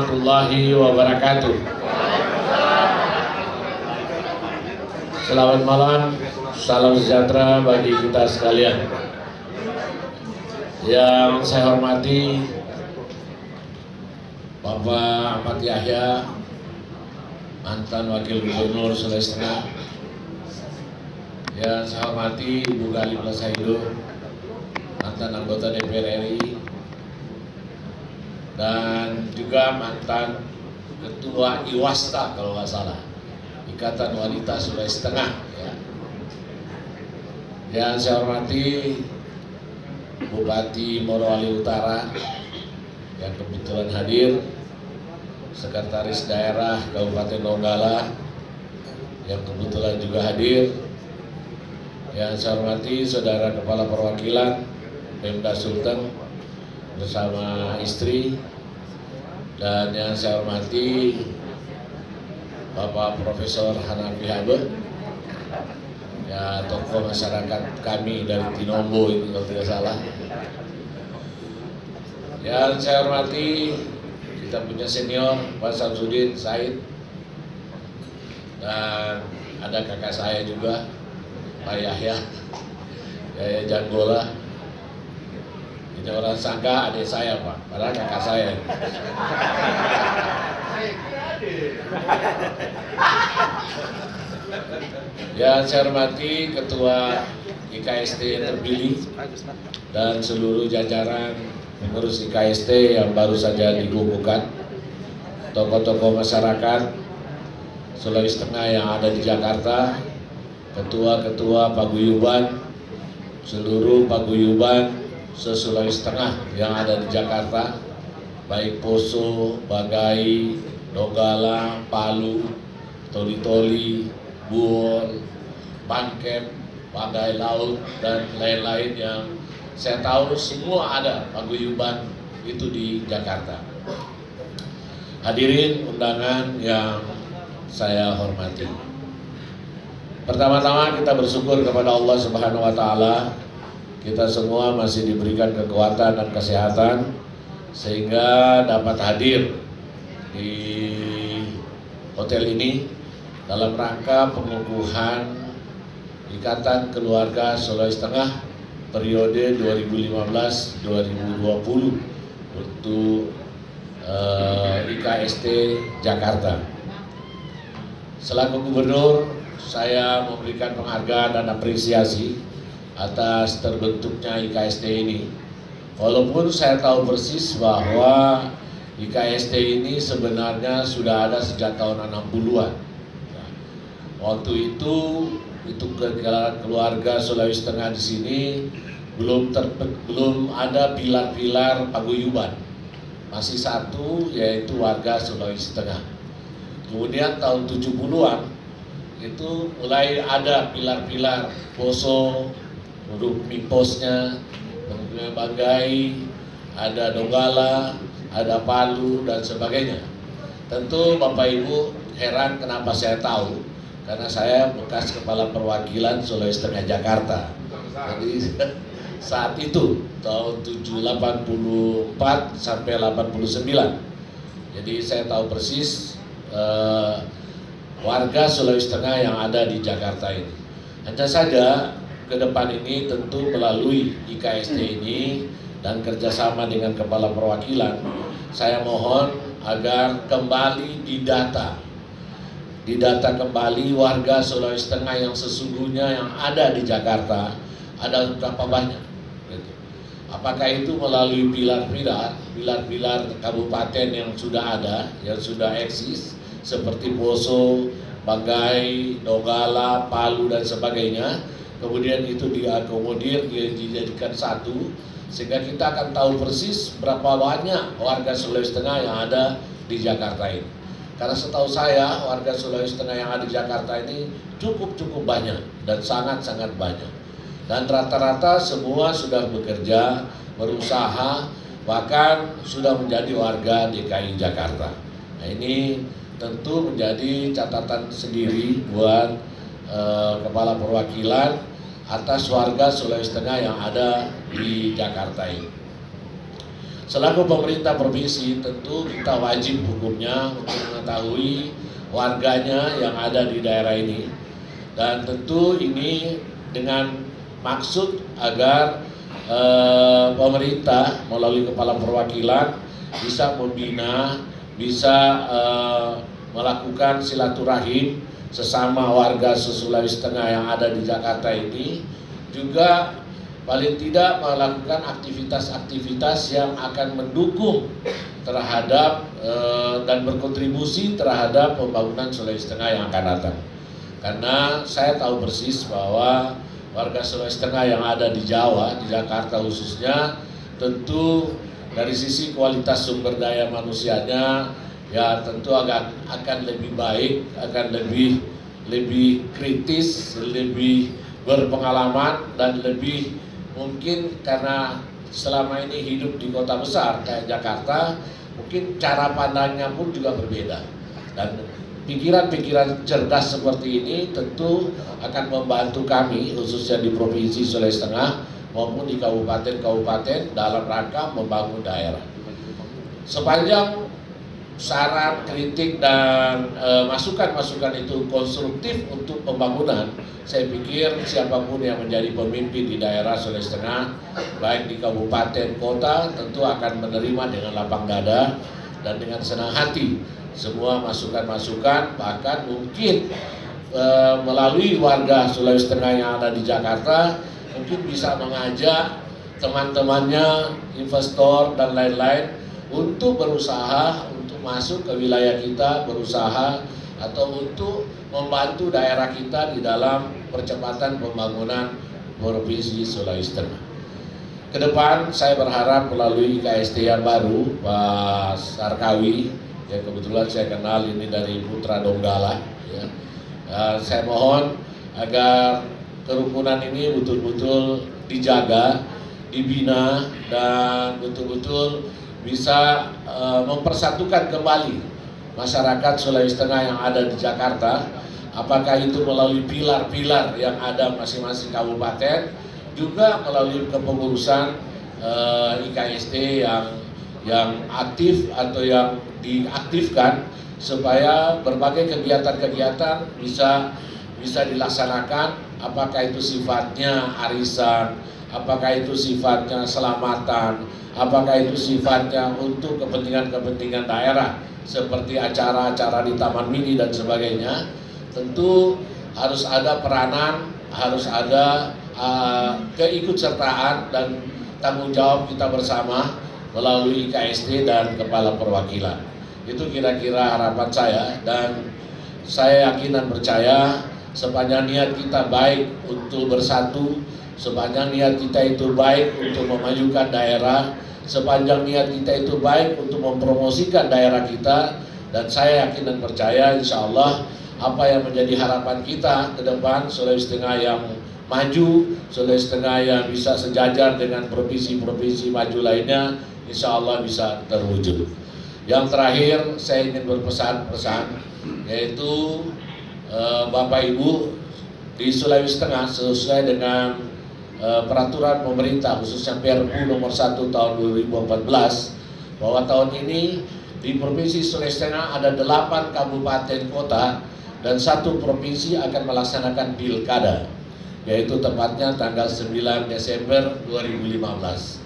Warahmatullahi wabarakatuh. Selamat malam, salam sejahtera bagi kita sekalian. Yang saya hormati Bapak Ahmad Yahya, mantan Wakil Gubernur Sulawesi Tengah. Yang saya hormati Ibu Gali Plasaido, mantan anggota DPR RI, dan juga mantan Ketua IWASTA kalau nggak salah, Ikatan Wanita Sulawesi Tengah. Yang saya hormati Bupati Morowali Utara yang kebetulan hadir, Sekretaris Daerah Kabupaten Donggala yang kebetulan juga hadir. Yang saya hormati Saudara Kepala Perwakilan Pemda Sulteng bersama istri, dan yang saya hormati Bapak Profesor Hanafi Habe, ya, tokoh masyarakat kami dari Tinombo ini kalau tidak salah. Yang saya hormati kita punya senior Pak Samsudin Said, dan ada kakak saya juga Pak Yahya Janggola. Ini orang sangka adik saya Pak, padahal kakak saya. Ya, saya hormati Ketua IKST terpilih dan seluruh jajaran pengurus IKST yang baru saja dikukuhkan, tokoh-tokoh masyarakat Sulawesi Tengah yang ada di Jakarta, ketua-ketua paguyuban, seluruh paguyuban se-Sulawesi Tengah yang ada di Jakarta, baik Poso, Bagai, Donggala, Palu, Toli-Toli, Buol, Pankem, Bagai Laut, dan lain-lain yang saya tahu semua ada paguyuban itu di Jakarta. Hadirin undangan yang saya hormati. Pertama-tama kita bersyukur kepada Allah Subhanahu wa Ta'ala. Kita semua masih diberikan kekuatan dan kesehatan sehingga dapat hadir di hotel ini dalam rangka pengukuhan Ikatan Keluarga Sulawesi Tengah periode 2015-2020 untuk IKST Jakarta. Selaku Gubernur, saya memberikan penghargaan dan apresiasi atas terbentuknya IKST ini. Walaupun saya tahu persis bahwa IKST ini sebenarnya sudah ada sejak tahun 60-an. Waktu itu keluarga Sulawesi Tengah di sini belum ada pilar-pilar paguyuban. Masih satu, yaitu warga Sulawesi Tengah. Kemudian tahun 70-an itu mulai ada pilar-pilar Poso, untuk Miposnya, Bagai, ada Donggala, ada Palu, dan sebagainya. Tentu Bapak Ibu heran kenapa saya tahu, karena saya bekas Kepala Perwakilan Sulawesi Tengah Jakarta. Jadi saat itu tahun 84 sampai 89. Jadi saya tahu persis warga Sulawesi Tengah yang ada di Jakarta ini. Hanya saja ke depan ini tentu melalui IKST ini dan kerjasama dengan Kepala Perwakilan, saya mohon agar kembali didata kembali warga Sulawesi Tengah yang sesungguhnya yang ada di Jakarta ada berapa banyak. Apakah itu melalui pilar-pilar kabupaten yang sudah ada, yang sudah eksis seperti Poso, Bagai, Donggala, Palu, dan sebagainya. Kemudian itu diakomodir, dijadikan satu, sehingga kita akan tahu persis berapa banyak warga Sulawesi Tengah yang ada di Jakarta ini. Karena setahu saya warga Sulawesi Tengah yang ada di Jakarta ini cukup banyak dan sangat banyak. Dan rata-rata semua sudah bekerja, berusaha, bahkan sudah menjadi warga DKI Jakarta. Nah, ini tentu menjadi catatan sendiri buat Kepala Perwakilan atas warga Sulawesi Tengah yang ada di Jakarta ini. selaku pemerintah provinsi tentu kita wajib hukumnya untuk mengetahui warganya yang ada di daerah ini, dan tentu ini dengan maksud agar pemerintah melalui kepala perwakilan bisa membina, bisa melakukan silaturahim sesama warga Sulawesi Tengah yang ada di Jakarta ini, juga paling tidak melakukan aktivitas-aktivitas yang akan mendukung terhadap dan berkontribusi terhadap pembangunan Sulawesi Tengah yang akan datang. Karena saya tahu persis bahwa warga Sulawesi Tengah yang ada di Jawa, di Jakarta khususnya, tentu dari sisi kualitas sumber daya manusianya ya tentu akan lebih baik, akan lebih kritis, lebih berpengalaman, dan lebih mungkin karena selama ini hidup di kota besar kayak Jakarta, mungkin cara pandangnya pun juga berbeda. Dan pikiran-pikiran cerdas seperti ini tentu akan membantu kami khususnya di Provinsi Sulawesi Tengah maupun di kabupaten-kabupaten dalam rangka membangun daerah. Sepanjang saran, kritik, dan masukan-masukan itu konstruktif untuk pembangunan, saya pikir siapapun yang menjadi pemimpin di daerah Sulawesi Tengah, baik di kabupaten, kota, tentu akan menerima dengan lapang dada dan dengan senang hati semua masukan-masukan, bahkan mungkin melalui warga Sulawesi Tengah yang ada di Jakarta, mungkin bisa mengajak teman-temannya, investor, dan lain-lain untuk berusaha untuk masuk ke wilayah kita, berusaha atau untuk membantu daerah kita di dalam percepatan pembangunan Provinsi Sulawesi Tengah. Kedepan saya berharap melalui KST yang baru, Pak Sarkawi, yang kebetulan saya kenal ini dari Putra Donggala, ya. Saya mohon agar kerukunan ini betul-betul dijaga, dibina, dan betul-betul bisa mempersatukan kembali masyarakat Sulawesi Tengah yang ada di Jakarta, apakah itu melalui pilar-pilar yang ada masing-masing kabupaten, juga melalui kepengurusan IKST yang aktif atau yang diaktifkan, supaya berbagai kegiatan-kegiatan bisa dilaksanakan, apakah itu sifatnya arisan, apakah itu sifatnya selamatan, apakah itu sifatnya untuk kepentingan-kepentingan daerah seperti acara-acara di Taman Mini dan sebagainya. Tentu harus ada peranan, harus ada keikutsertaan dan tanggung jawab kita bersama melalui KST dan Kepala Perwakilan. Itu kira-kira harapan saya, dan saya yakin dan percaya sepanjang niat kita baik untuk bersatu, sepanjang niat kita itu baik untuk memajukan daerah, sepanjang niat kita itu baik untuk mempromosikan daerah kita, dan saya yakin dan percaya insya Allah apa yang menjadi harapan kita ke depan, Sulawesi Tengah yang maju, Sulawesi Tengah yang bisa sejajar dengan provinsi-provinsi maju lainnya, insya Allah bisa terwujud. Yang terakhir saya ingin berpesan-pesan, yaitu Bapak Ibu di Sulawesi Tengah sesuai dengan peraturan pemerintah khususnya Perpu nomor 1 tahun 2014, bahwa tahun ini di Provinsi Sulawesi Tengah ada 8 kabupaten kota dan 1 provinsi akan melaksanakan pilkada, yaitu tepatnya tanggal 9 Desember 2015.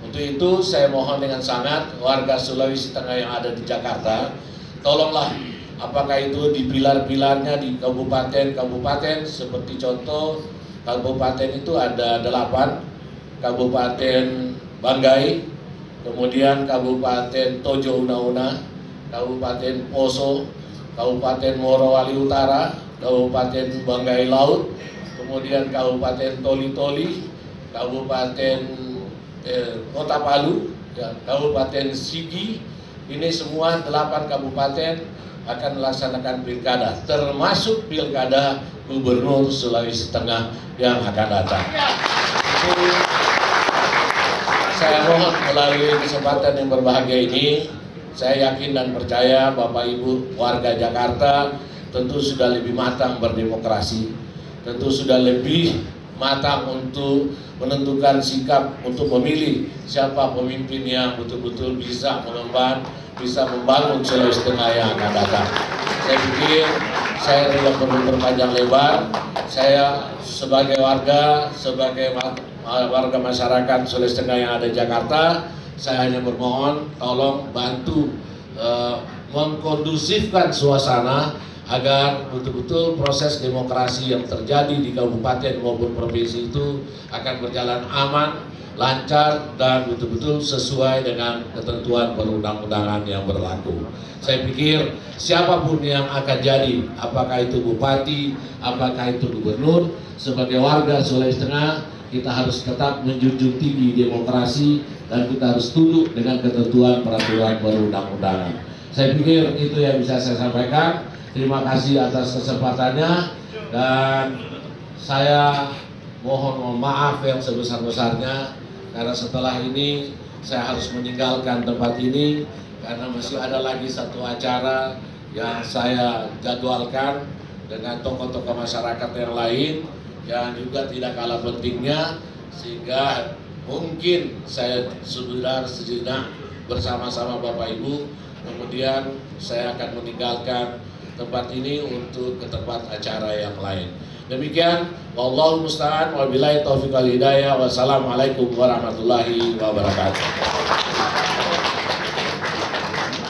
Untuk itu saya mohon dengan sangat warga Sulawesi Tengah yang ada di Jakarta, tolonglah, apakah itu di pilar-pilarnya di kabupaten-kabupaten, seperti contoh kabupaten itu ada 8, Kabupaten Banggai, kemudian Kabupaten Tojo Una-Una, Kabupaten Poso, Kabupaten Morowali Utara, Kabupaten Banggai Laut, kemudian Kabupaten Toli-Toli, Kabupaten Kota Palu, ya, Kabupaten Sigi. Ini semua 8 kabupaten akan melaksanakan pilkada, termasuk pilkada Gubernur Sulawesi Tengah yang akan datang. Saya mohon melalui kesempatan yang berbahagia ini, saya yakin dan percaya Bapak Ibu warga Jakarta tentu sudah lebih matang berdemokrasi, tentu sudah lebih matang untuk menentukan sikap untuk memilih siapa pemimpin yang betul-betul bisa mengemban, bisa membangun Sulawesi Tengah yang akan datang. Saya pikir saya tidak perlu berpanjang lebar. Saya sebagai warga masyarakat Sulawesi Tengah yang ada di Jakarta, saya hanya bermohon tolong bantu mengkondusifkan suasana agar betul-betul proses demokrasi yang terjadi di kabupaten maupun provinsi itu akan berjalan aman, lancar, dan betul-betul sesuai dengan ketentuan perundang-undangan yang berlaku. Saya pikir siapapun yang akan jadi, apakah itu bupati, apakah itu gubernur, sebagai warga Sulawesi Tengah kita harus tetap menjunjung tinggi demokrasi dan kita harus tunduk dengan ketentuan peraturan perundang-undangan. Saya pikir itu yang bisa saya sampaikan. Terima kasih atas kesempatannya dan saya mohon maaf yang sebesar-besarnya karena setelah ini saya harus meninggalkan tempat ini karena masih ada lagi satu acara yang saya jadwalkan dengan tokoh-tokoh masyarakat yang lain yang juga tidak kalah pentingnya, sehingga mungkin saya sudah sejenak bersama-sama Bapak Ibu, kemudian saya akan meninggalkan tempat ini untuk ke tempat acara yang lain. Demikian, wallahu musta'an, wabillahi taufiq wal hidayah, wassalamualaikum warahmatullahi wabarakatuh.